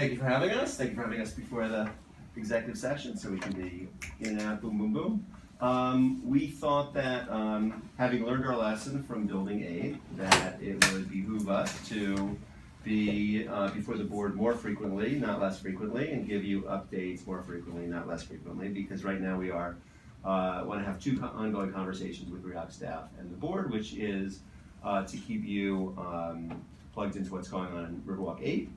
Thank you for having us. Thank you for having us before the executive session so we can be in and out, boom, boom, boom. We thought that having learned our lesson from Building 8, that it would behoove us to be before the board more frequently, not less frequently, and give you updates more frequently, not less frequently, because right now we are want to have two ongoing conversations with RIOC staff and the board, which is to keep you plugged into what's going on in Riverwalk 8,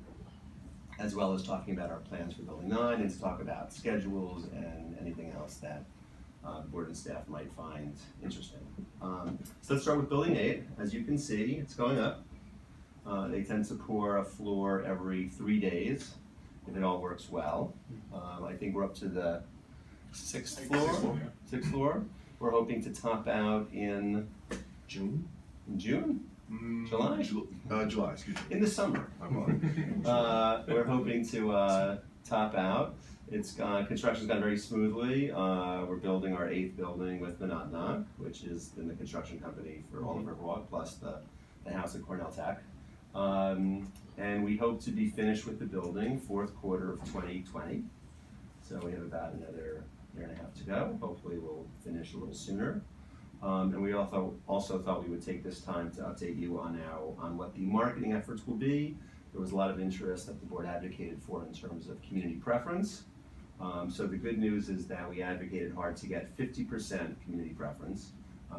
as well as talking about our plans for Building 9, and to talk about schedules and anything else that the board and staff might find interesting. So let's start with Building 8. As you can see, it's going up. They tend to pour a floor every 3 days, if it all works well. I think we're up to the sixth floor. We're hoping to top out in June? July? July, excuse me. In the summer. We're hoping to top out. Construction's gone very smoothly. We're building our 8th building with Monadnock, which has been the construction company for all of Riverwalk, plus the house at Cornell Tech. And we hope to be finished with the building 4th quarter of 2020. So we have about another year and a half to go. Hopefully we'll finish a little sooner. And we also thought we would take this time to update you on what the marketing efforts will be. There was a lot of interest that the board advocated for in terms of community preference. So the good news is that we advocated hard to get 50% community preference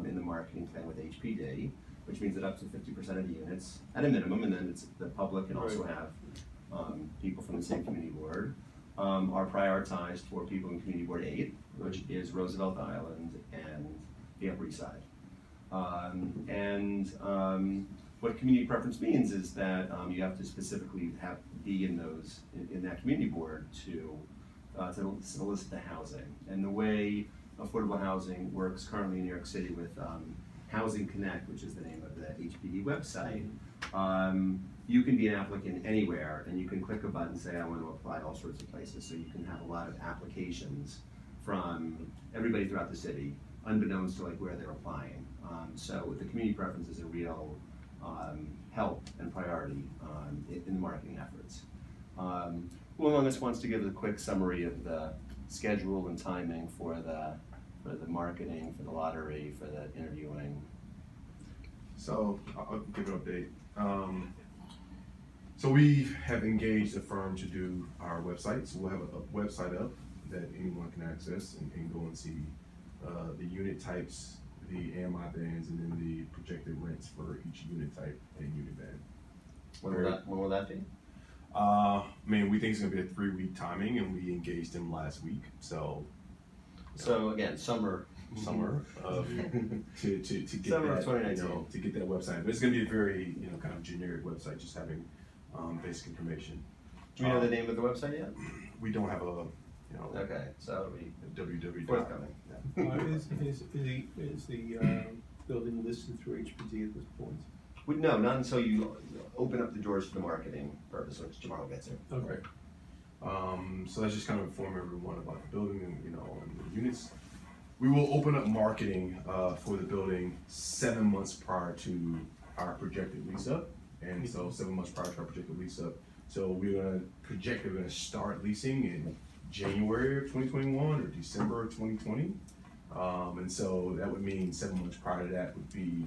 in the marketing plan with HPD, which means that up to 50% of the units at a minimum, and then the public can also have people from the same community board, are prioritized for people in Community Board 8, which is Roosevelt Island and the Upper East Side. What community preference means is that you have to specifically be in that community board to solicit the housing. And the way affordable housing works currently in New York City with Housing Connect, which is the name of the HPD website, you can be an applicant anywhere, and you can click a button and say, I want to apply all sorts of places. So you can have a lot of applications from everybody throughout the city, unbeknownst to like where they're applying. So the community preference is a real help and priority in the marketing efforts. Who among us wants to give a quick summary of the schedule and timing for the marketing, for the lottery, for the interviewing? So I'll give an update. So we have engaged a firm to do our website. So we'll have a website up that anyone can access and can go and see the unit types, the AMI bands, and then the projected rents for each unit type and unit band. When will that be? We think it's gonna be a 3-week timing, and we engaged them last week. So again, summer of to get summer that, of 2019. to get that website. But it's gonna be a very kind of generic website, just having basic information. Do you know the name of the website yet? We don't have a Okay, so it'll be www. forthcoming. Is the building listed through HPD at this point? No, not until you open up the doors for the marketing purpose, which tomorrow gets in. Okay. So let's just kind of inform everyone about the building and and the units. We will open up marketing for the building 7 months prior to our projected lease up, and so 7 months prior to our projected lease up. So we're gonna start leasing in January of 2021 or December of 2020, and so that would mean 7 months prior to that would be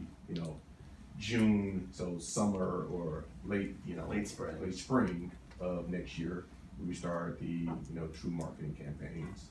June, so summer or late spring of next year. We start the true marketing campaigns,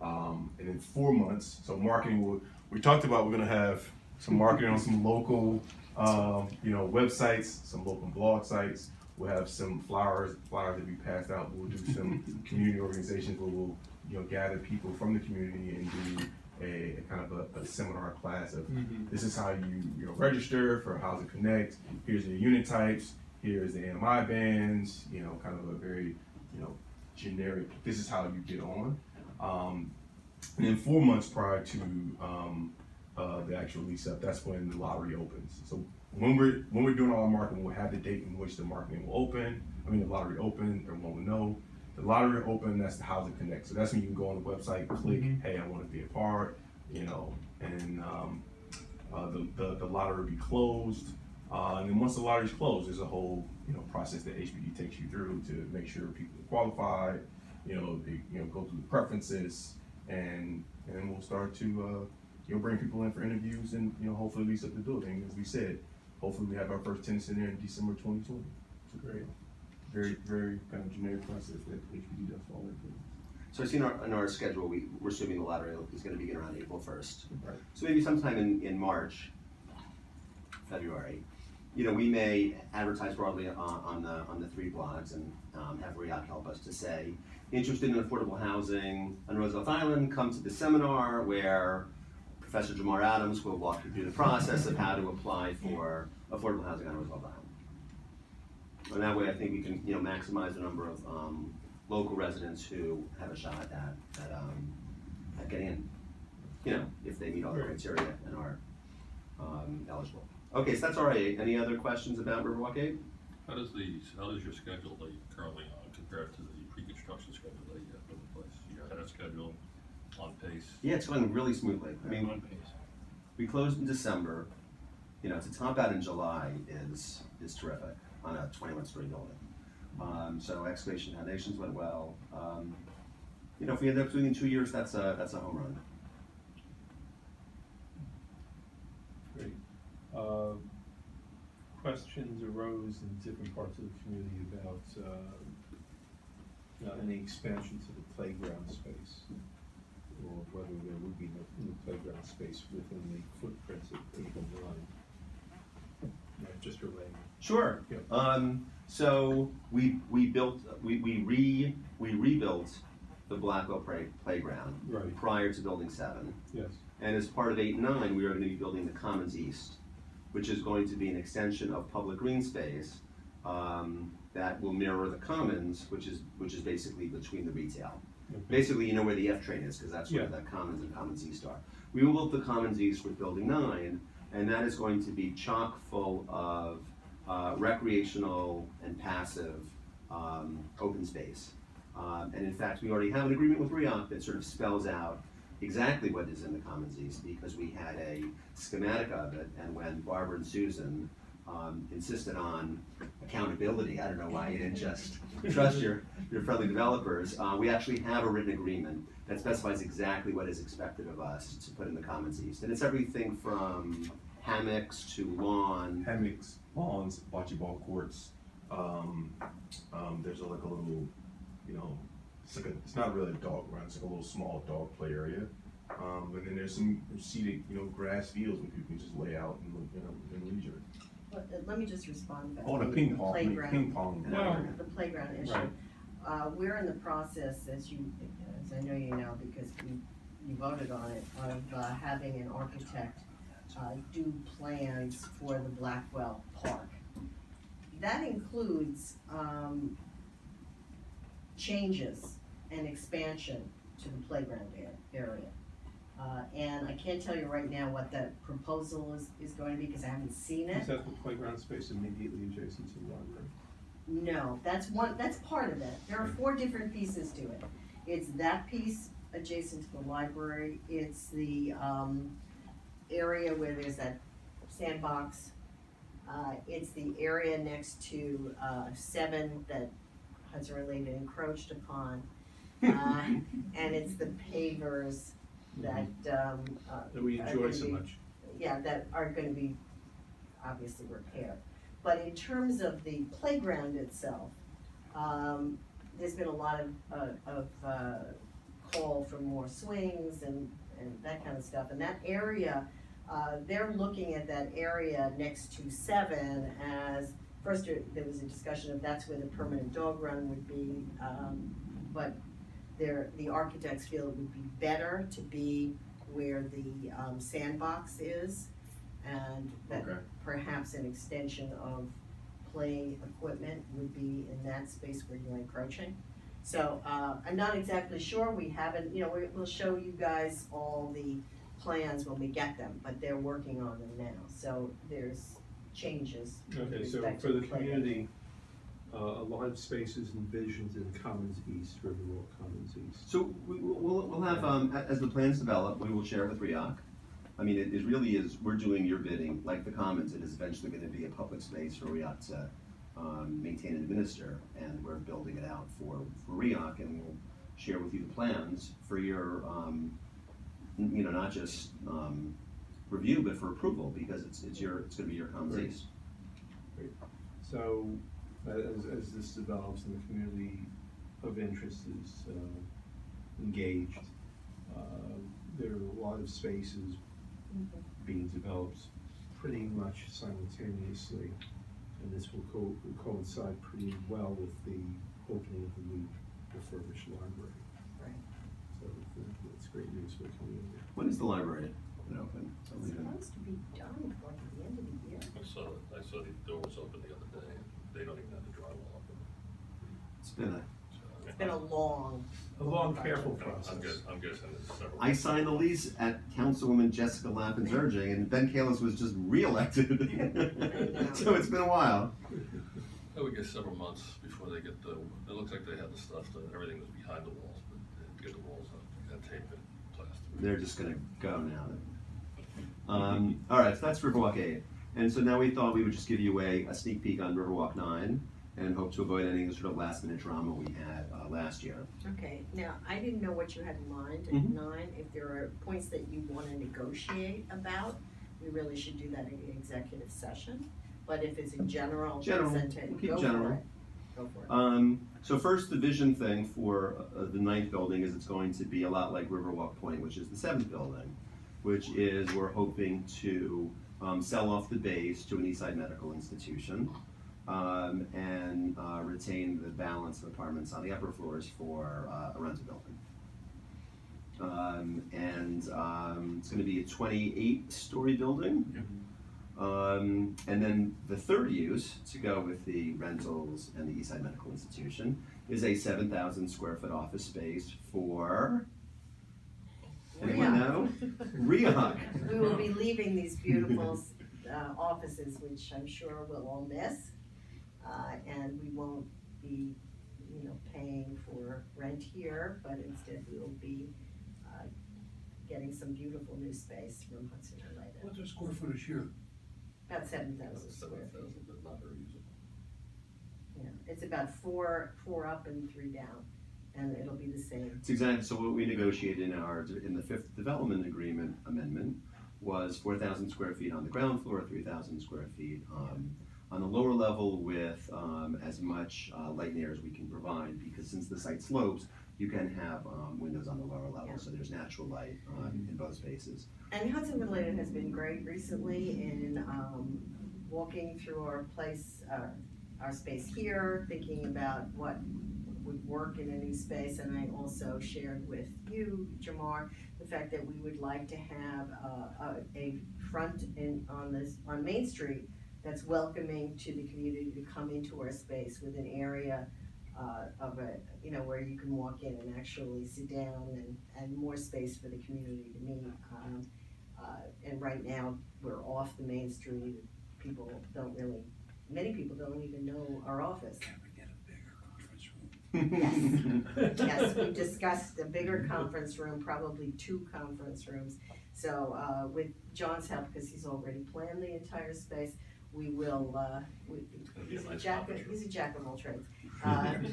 and in 4 months. So marketing, we talked about we're gonna have some marketing on some local websites, some local blog sites. We'll have some flyers that we passed out. We'll do some community organizations where we'll gather people from the community and do a kind of a seminar class of this is how you register for Housing Connect. Here's the unit types. Here's the AMI bands. Kind of a very generic. This is how you get on. And then 4 months prior to the actual lease up, that's when the lottery opens. So when we're doing all our marketing, we'll have the date in which the marketing will open. The lottery open. Everyone will know. The lottery open, that's the Housing Connect. So that's when you can go on the website, click, hey, I want to be a part, and the lottery will be closed. And then once the lottery's closed, there's a whole process that HPD takes you through to make sure people are qualified, they, go through the preferences, and then we'll start to, bring people in for interviews and, hopefully lease up the building. As we said, hopefully we have our first tenants in there in December 2020. It's a great, very, very kind of generic process that HPD does for all their buildings. So I see in our schedule, we're assuming the lottery is gonna begin around April 1st. Right. So maybe sometime in March, February, we may advertise broadly on the 3 blogs and have RIOC help us to say, interested in affordable housing on Roosevelt Island, come to the seminar where Professor Jamar Adams will walk you through the process of how to apply for affordable housing on Roosevelt Island. And that way I think we can, maximize the number of local residents who have a shot at getting in, if they meet all the criteria and are eligible. Okay, so that's all right. Any other questions about Riverwalk 8? How does your schedule that you're currently on compare to the pre-construction schedule that you have put in place? You're ahead of schedule, on pace? Yeah, it's going really smoothly. I mean, on pace. we closed in December. To top out in July is terrific on a 21-story building. So excavation foundations went well. If we end up doing it in 2 years, that's a home run. Great. Questions arose in different parts of the community about any expansion to the playground space, or whether there would be no new playground space within the footprints of 8 and 9. Just relaying. Sure. Yeah. So we rebuilt the Blackwell Playground Right. prior to building 7. Yes. And as part of 8 and 9, we are going to be building the Commons East, which is going to be an extension of public green space that will mirror the Commons, which is basically between the retail. Okay. Basically, where the F train is, because that's where the Commons and Commons East are. We will build the Commons East with building 9, and that is going to be chock full of recreational and passive open space. And in fact, we already have an agreement with RIOC that sort of spells out exactly what is in the Commons East, because we had a schematic of it, and when Barbara and Susan insisted on accountability, I don't know why you didn't just trust your friendly developers, we actually have a written agreement that specifies exactly what is expected of us to put in the Commons East. And it's everything from hammocks to lawns, lawns, bocce ball courts. There's like a little, it's not really a dog run, it's like a little small dog play area. And then there's some seated, grass fields where people can just lay out and leisure. Let me just respond back. Oh, the ping pong. The playground issue. Right. We're in the process, as I know you know, because you voted on it, of having an architect do plans for the Blackwell Park. That includes changes and expansion to the playground area. And I can't tell you right now what that proposal is going to be, because I haven't seen it. Is that the playground space immediately adjacent to the library? No, that's part of it. There are 4 different pieces to it. It's that piece adjacent to the library. It's the area where there's that sandbox. It's the area next to 7 that Hudson Related encroached upon. And it's the pavers that That we enjoy so much. Yeah, that are going to be obviously repaired. But in terms of the playground itself, there's been a lot of call for more swings and that kind of stuff. And that area, they're looking at that area next to 7 as, first there was a discussion of that's where the permanent dog run would be, but the architects feel it would be better to be where the sandbox is, and that perhaps an extension of play equipment would be in that space where you're encroaching. So I'm not exactly sure. We haven't, we'll show you guys all the plans when we get them, but they're working on them now. So there's changes. Okay, so for the community, a lot of spaces envisioned in Commons East, Riverwalk Commons East. So we'll have, as the plans develop, we will share with RIOC. I mean, it really is, we're doing your bidding, like the Commons, it is eventually going to be a public space for RIOC maintain and administer, and we're building it out for RIOC, and we'll share with you the plans for your, not just review, but for approval, because it's gonna be your common Great. space. Great. So, as this develops and the community of interest is engaged, there are a lot of spaces being developed pretty much simultaneously, and this will coincide pretty well with the opening of the new refurbished library. Right. So that's great news for the community. When is the library gonna open? It's supposed to be done like at the end of the year. I saw the door was open the other day, they don't even have the drywall up. It's been a, It's been a long. Careful process. I'm guessing it's several. I signed the lease at Councilwoman Jessica Lappin's urging, and Ben Kalis was just re-elected. So it's been a while. I would guess several months before they get the, it looks like they had the stuff, everything was behind the walls, but they had to get the walls up, and tape it, plaster. They're just gonna go now. All right, so that's Riverwalk 8. And so now we thought we would just give you a sneak peek on Riverwalk 9 and hope to avoid any sort of last minute drama we had last year. Okay, now, I didn't know what you had in mind at Mhm. 9. If there are points that you wanna negotiate about, we really should do that in an executive session. But if it's a general General. presentation, We'll keep go for general. it. Go for it. So first, the vision thing for the 9th building is it's going to be a lot like Riverwalk Point, which is the 7th building, which is we're hoping to sell off the base to an Eastside medical institution and retain the balance of apartments on the upper floors for a rental building. It's going to be a 28-story building. And then the third use, to go with the rentals and the Eastside Medical Institution, is a 7,000 square foot office space for, anyone know? RIOC. We will be leaving these beautiful offices, which I'm sure we'll all miss. And we won't be, paying for rent here, but instead we will be getting some beautiful new space from Hudson Related. What's the square footage here? About 7,000 square feet. 7,000, but not very usable. Yeah, it's about four up and 3 down, and it'll be the same. It's exactly, so what we negotiated in the 5th development agreement amendment was 4,000 square feet on the ground floor, 3,000 square feet on the lower level with as much light and air as we can provide, because since the site slopes, you can have windows on the lower level, Yeah. so there's natural light in both spaces. And Hudson Related has been great recently in walking through our place, our space here, thinking about what would work in a new space. And I also shared with you, Jamar, the fact that we would like to have a front on Main Street that's welcoming to the community to come into our space with an area where you can walk in and actually sit down and more space for the community to meet. And right now, we're off the Main Street. Many people don't even know our office. Can we get a bigger conference room? Yes, we discussed a bigger conference room, probably 2 conference rooms. So, with John's help, because he's already planned the entire space, we will, he's a jack of all trades.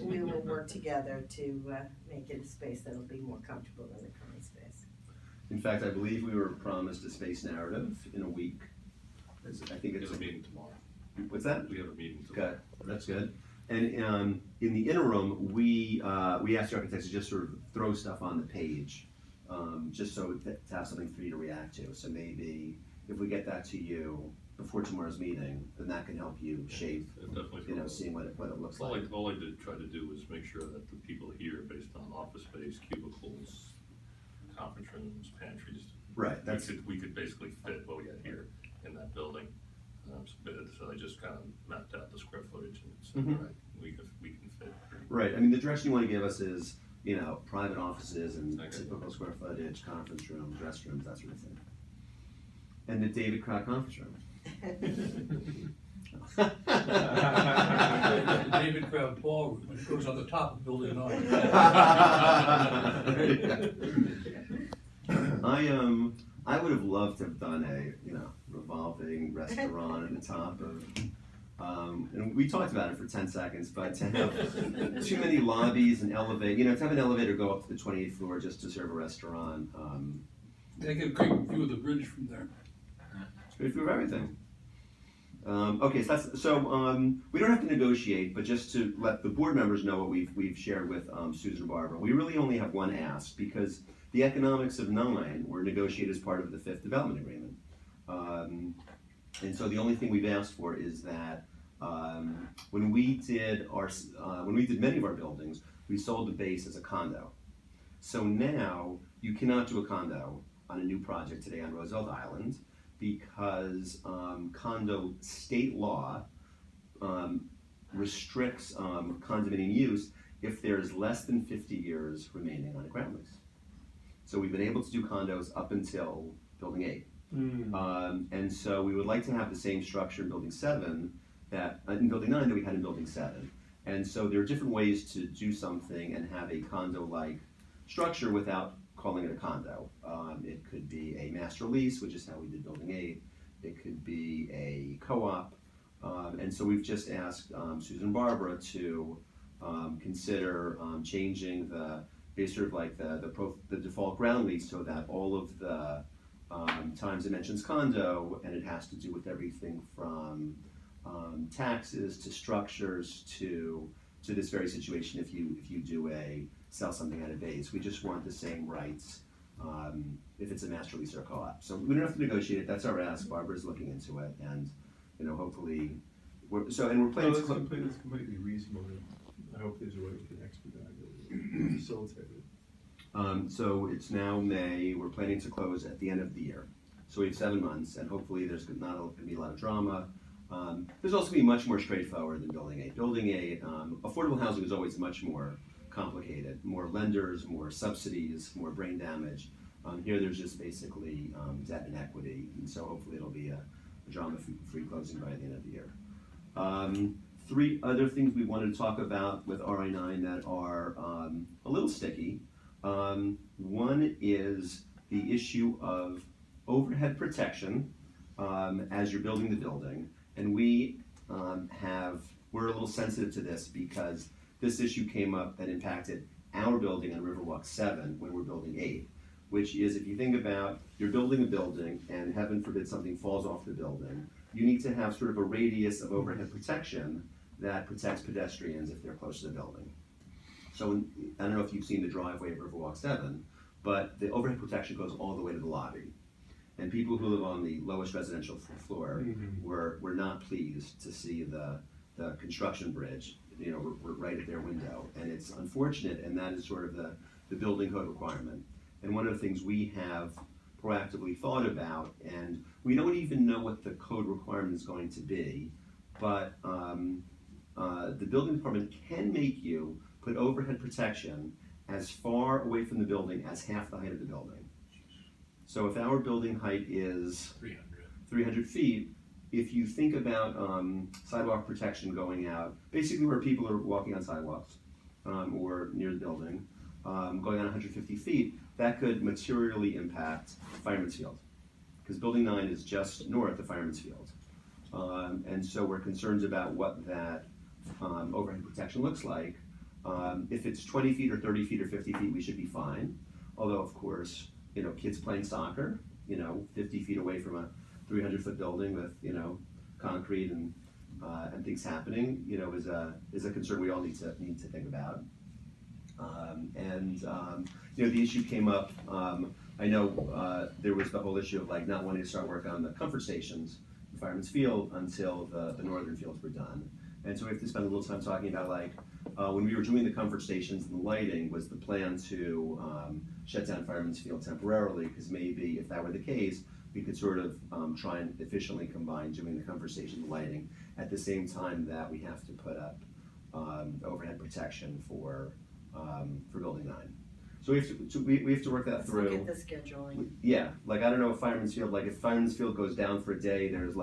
We will work together to make it a space that'll be more comfortable than the current space. In fact, I believe we were promised a space narrative in a week. I think We it's, have a meeting tomorrow. what's that? We have a meeting tomorrow. Good, that's good. And in the interim, we asked the architects to just sort of throw stuff on the page, just so to have something for you to react to. So maybe if we get that to you before tomorrow's meeting, then that can help you shape, Definitely. seeing what it looks All like. I did try to do was make sure that the people here, based on office space, cubicles, conference rooms, pantries. Right, that's, We could basically fit what we got here in that building. So I just kind of mapped out the square footage and said, Mhm. all right, we can fit. right. I mean, the direction you want to give us is, private offices and Okay. typical square footage, conference rooms, restrooms, that sort of thing. And the David Kramer conference room. David Kramer ballroom, when it goes on the top of building 9. I would have loved to have done a revolving restaurant at the top of And we talked about it for 10 seconds, but to have too many lobbies and to have an elevator go up to the 28th floor just to serve a restaurant, They get a great view of the bridge from there. it's a great view of everything. Okay, so we don't have to negotiate, but just to let the board members know what we've shared with Susan and Barbara, we really only have one ask because the economics of 9 were negotiated as part of the 5th development agreement. And so the only thing we've asked for is that when we did many of our buildings, we sold the base as a condo. So now you cannot do a condo on a new project today on Roosevelt Island because condo state law restricts condominium use if there's less than 50 years remaining on a ground lease. So we've been able to do condos up until building 8. And so we would like to have the same structure in building 7 in building 9 that we had in building 7. And so there are different ways to do something and have a condo-like structure without calling it a condo. It could be a master lease, which is how we did building 8. It could be a co-op. And so we've just asked Susan and Barbara to consider changing the default ground lease so that all of the times it mentions condo, and it has to do with everything from taxes to structures to this very situation if you do sell something at a base. We just want the same rights if it's a master lease or a co-op. So we don't have to negotiate it. That's our ask. Barbara's looking into it, and hopefully we're planning to That's completely reasonable. I hope there's a way we can expedite it, facilitate it. So it's now May. We're planning to close at the end of the year. So we have 7 months, and hopefully there's not going to be a lot of drama. There's also going to be much more straightforward than building 8. Building 8, affordable housing is always much more complicated. More lenders, more subsidies, more brain damage. Here there's just basically debt and equity, and so hopefully it'll be a drama-free closing by the end of the year. 3 other things we wanted to talk about with RI9 that are a little sticky. One is the issue of overhead protection as you're building the building, and we're a little sensitive to this because this issue came up that impacted our building on Riverwalk 7 when we're building 8, which is if you think about you're building a building and heaven forbid something falls off the building, you need to have sort of a radius of overhead protection that protects pedestrians if they're close to the building. So I don't know if you've seen the driveway of Riverwalk 7, but the overhead protection goes all the way to the lobby. And people who live on the lowest residential floor were not pleased to see the construction bridge, right at their window. And it's unfortunate, and that is sort of the building code requirement. And one of the things we have proactively thought about, and we don't even know what the code requirement is going to be, but the building department can make you put overhead protection as far away from the building as half the height of the building. So if our building height is 300 feet, if you think about sidewalk protection going out, basically where people are walking on sidewalks or near the building, going on 150 feet, that could materially impact Fireman's Field, because building 9 is just north of Fireman's Field. And so we're concerned about what that overhead protection looks like. If it's 20 feet or 30 feet or 50 feet, we should be fine. Although, of course, kids playing soccer, 50 feet away from a 300-foot building with, concrete and things happening, is a concern we all need to think about. The issue came up. I know there was the whole issue of not wanting to start work on the comfort stations in Fireman's Field until the northern fields were done. And so we have to spend a little time talking about when we were doing the comfort stations and the lighting, was the plan to shut down Fireman's Field temporarily, because maybe if that were the case, we could sort of try and efficiently combine doing the comfort station and lighting at the same time that we have to put up overhead protection for building 9. So we have to work that through. Look at the scheduling. Yeah, I don't know if Fireman's Field goes down for a day, there's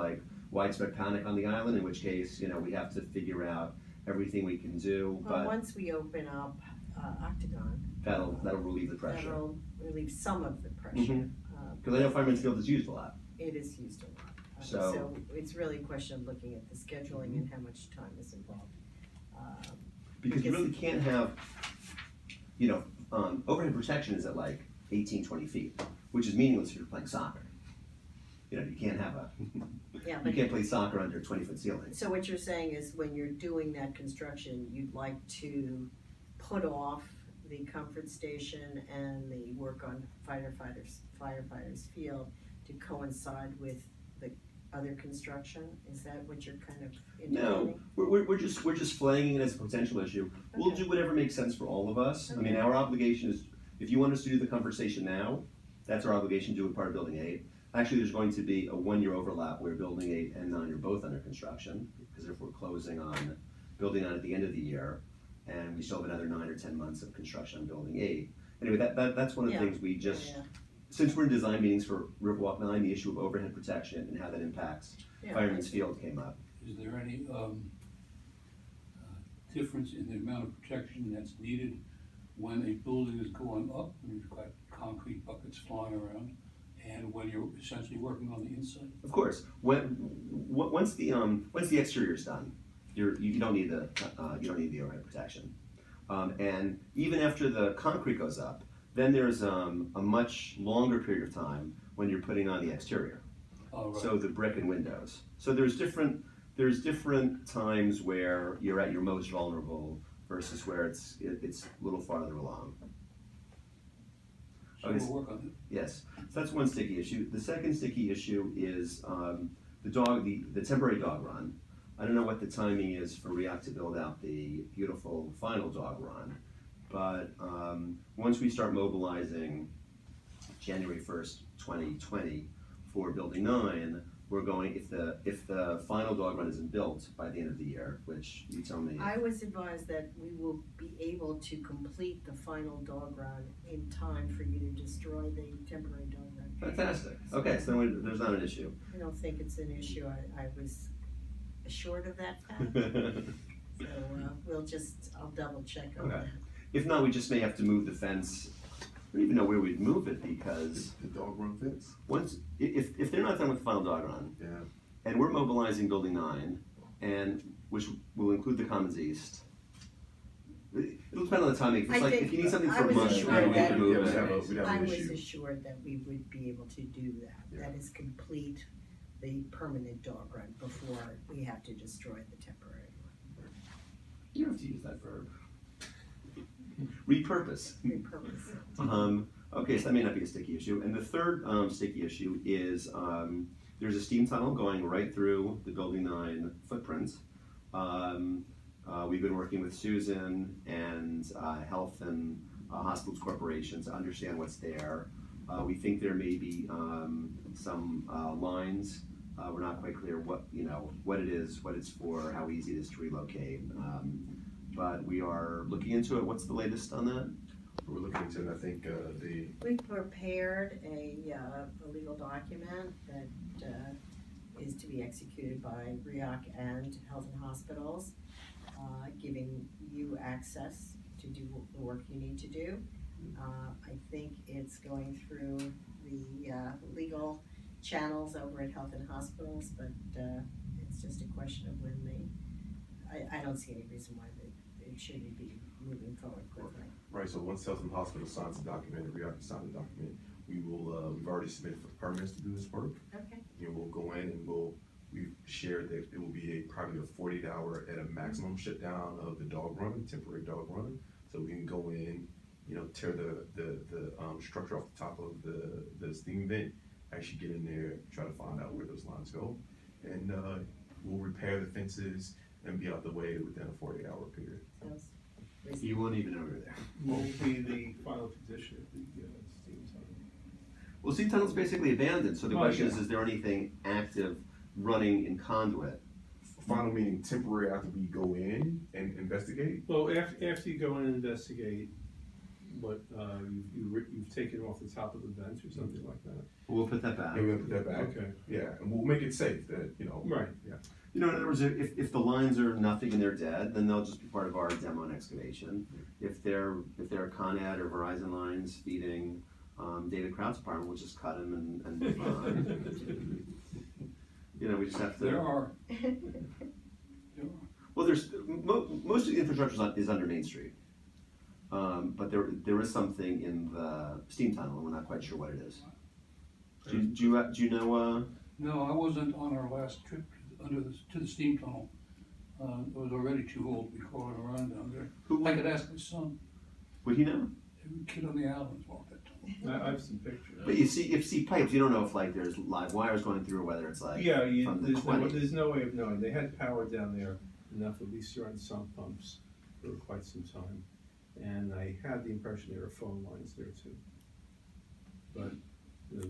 widespread panic on the island, in which case, we have to figure out everything we can do. Well, But once we open up Octagon, that'll relieve the pressure. that'll relieve some of the pressure. Because I know Fireman's Field is used a lot. It is used a lot. So it's really a question of looking at the scheduling and how much time is involved. Because you really can't have, overhead protection is at like 18, 20 feet, which is meaningless if you're playing soccer. You can't have Yeah, you but, can't play soccer under a 20-foot ceiling. so what you're saying is when you're doing that construction, you'd like to put off the comfort station and the work on firefighters field to coincide with the other construction? Is that what you're kind of No, indicating? we're just flagging it as a potential issue. We'll Okay. do whatever makes sense for all of us. I mean, Okay. our obligation is, if you want us to do the conversation now, that's our obligation to do it part of Building 8. Actually, there's going to be a 1-year overlap where Building 8 and 9 are both under construction, because if we're closing on Building 9 at the end of the year, and we still have another 9 or 10 months of construction on Building 8. Anyway, that's one of the Yeah. things we just, Yeah, since we're in design meetings for Riverwalk 9, the issue of overhead protection and how that impacts yeah. Fireman's Field came up. Is there any, difference in the amount of protection that's needed when a building is going up, and you've got concrete buckets flying around, and when you're essentially working on the inside? Of course, once the exterior is done, you don't need the overhead protection, and even after the concrete goes up, then there's a much longer period of time when you're putting on the exterior. Oh, right. So the brick and windows. So there's different times where you're at your most vulnerable versus where it's a little farther along. So Okay. we'll work on it. Yes, so that's one sticky issue. The second sticky issue is the temporary dog run. I don't know what the timing is for RIOC to build out the beautiful final dog run, but once we start mobilizing January 1st, 2020 for Building 9, we're going, if the final dog run isn't built by the end of the year, which you tell me. I was advised that we will be able to complete the final dog run in time for you to destroy the temporary dog run. Fantastic. Okay, so then there's not an issue. I don't think it's an issue. I was assured of that fact, so I'll double check on Okay. that. If not, we just may have to move the fence. I don't even know where we'd move it because The dog run fence? if they're not done with the final dog run, Yeah. and we're mobilizing Building 9, and which will include the Commons East, it'll depend on the timing. If it's I like, think if you need something I for a was month, assured then we that- can move we'd it. have I an was issue. assured that we would be able to do that. Yeah. That is complete the permanent dog run before we have to destroy the temporary one. You don't have to use that verb. Repurpose. Repurpose. Okay, so that may not be a sticky issue. And the third sticky issue is there's a steam tunnel going right through the Building 9 footprint. We've been working with Susan and Health and Hospitals Corporation to understand what's there. We think there may be some lines. We're not quite clear what it is, what it's for, how easy it is to relocate. But we are looking into it. What's the latest on that? We're looking into it, I think, the, We prepared a legal document that is to be executed by RIOC and Health and Hospitals, giving you access to do the work you need to do. I think it's going through the legal channels over at Health and Hospitals, but it's just a question of when I don't see any reason why it shouldn't be moving forward quickly. right, so once Health and Hospital signs the document, we have to sign the document, we've already submitted for the permits to do this work. Okay. And we'll go in and we've shared that it will be probably a 48-hour at a maximum shutdown of the dog run, temporary dog run. So we can go in, tear the structure off the top of the steam vent, actually get in there, try to find out where those lines go. And we'll repair the fences and be out the way within a 48-hour period. Sounds You won't even know we're there. What will be the final condition of the steam tunnel? Well, steam tunnel's basically abandoned, so the Oh, question yeah. is there anything active running in conduit? Final meaning temporary after we go in and investigate. Well, after you go in and investigate, what, you've taken off the top of the vent or something like that? We'll put that back. And we'll put that back. Okay. Yeah, and we'll make it safe that, Right. Yeah. In other words, if the lines are nothing and they're dead, then they'll just be part of our demo and excavation. If they're Con Ed or Verizon lines feeding David Kraut's apartment, we'll just cut them and move on. you know, we just have to. There are. Well, there's, most of the infrastructure is under Main Street. But there is something in the steam tunnel, and we're not quite sure what it is. Do you know, No, I wasn't on our last trip to the steam tunnel. It was already too old to be crawling around down there. Who- I could ask my son, would he know? every kid on the islands walked that tunnel. I have some pictures. But if you see pipes, you don't know if like there's live wires going through, or whether it's like Yeah, from the 20s. there's no way of knowing. They had power down there enough, at least to run sump pumps for quite some time. And I had the impression there were phone lines there too. But the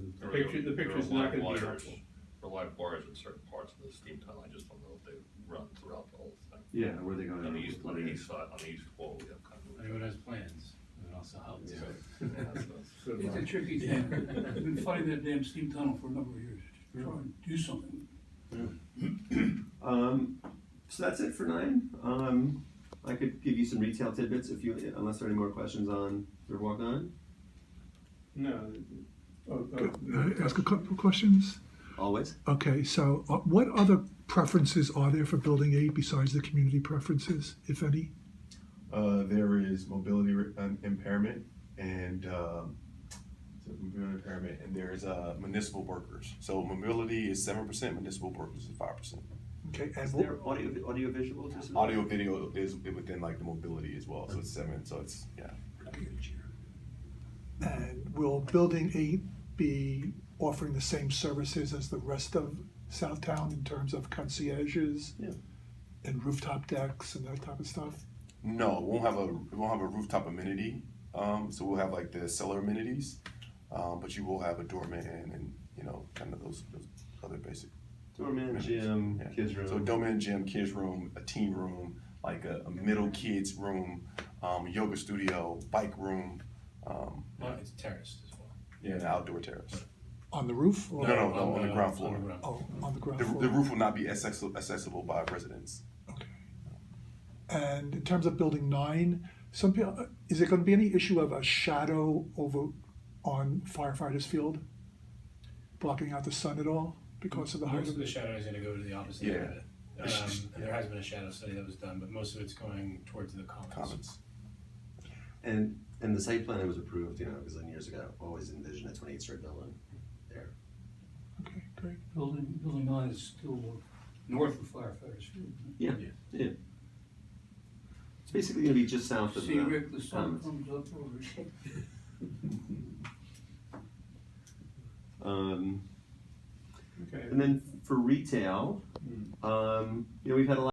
picture's not gonna be helpful. For live wires in certain parts of the steam tunnel, I just don't know if they run throughout the whole thing. Yeah, where are they going? On the east side, on the east wall, we have kind of. Anyone has plans, it also helps. Yeah. Yeah, so- Good It's a luck. tricky thing. I've been fighting that damn steam tunnel for a number of years, to try and do something. So that's it for 9. I could give you some retail tidbits unless there are any more questions on Riverwalk 9. No. Could I ask a couple of questions? Always. Okay, so what other preferences are there for Building 8 besides the community preferences, if any? There is mobility impairment and there is municipal workers. So mobility is 7%, municipal workers is 5%. Okay, Is and there audio visual? Audio video is within like the mobility as well, so it's 7. So it's and will Building 8 be offering the same services as the rest of Southtown in terms of concierges? Yeah. And rooftop decks and that type of stuff? No, it won't have a rooftop amenity. So we'll have like the cellar amenities, but you will have a doorman and kind of those other basic. Doorman, gym, Yeah. kids room. So doorman, gym, kids room, a teen room, like a middle kids room, yoga studio, bike room, It's terraced as well. and an outdoor terrace. On the roof? Or? No, on the ground floor. Oh, on the ground The floor? roof will not be accessible by residents. Okay. And in terms of Building 9, some people, is there going to be any issue of a shadow over on firefighters' field? Blocking out the sun at all because of the height Most of of the it? shadow is gonna go to the opposite Yeah. end of it. And there has been a shadow study that was done, but most of it's going towards the commons. Commons. And the site plan that was approved, a gazillion years ago, always envisioned a 28-story building there. Okay, great. Building 9 is still north of firefighters' field. Yeah. It's basically going to be just south of See, Rick, the sun Commons. comes up over it. Okay. And then for retail, we've had a lot.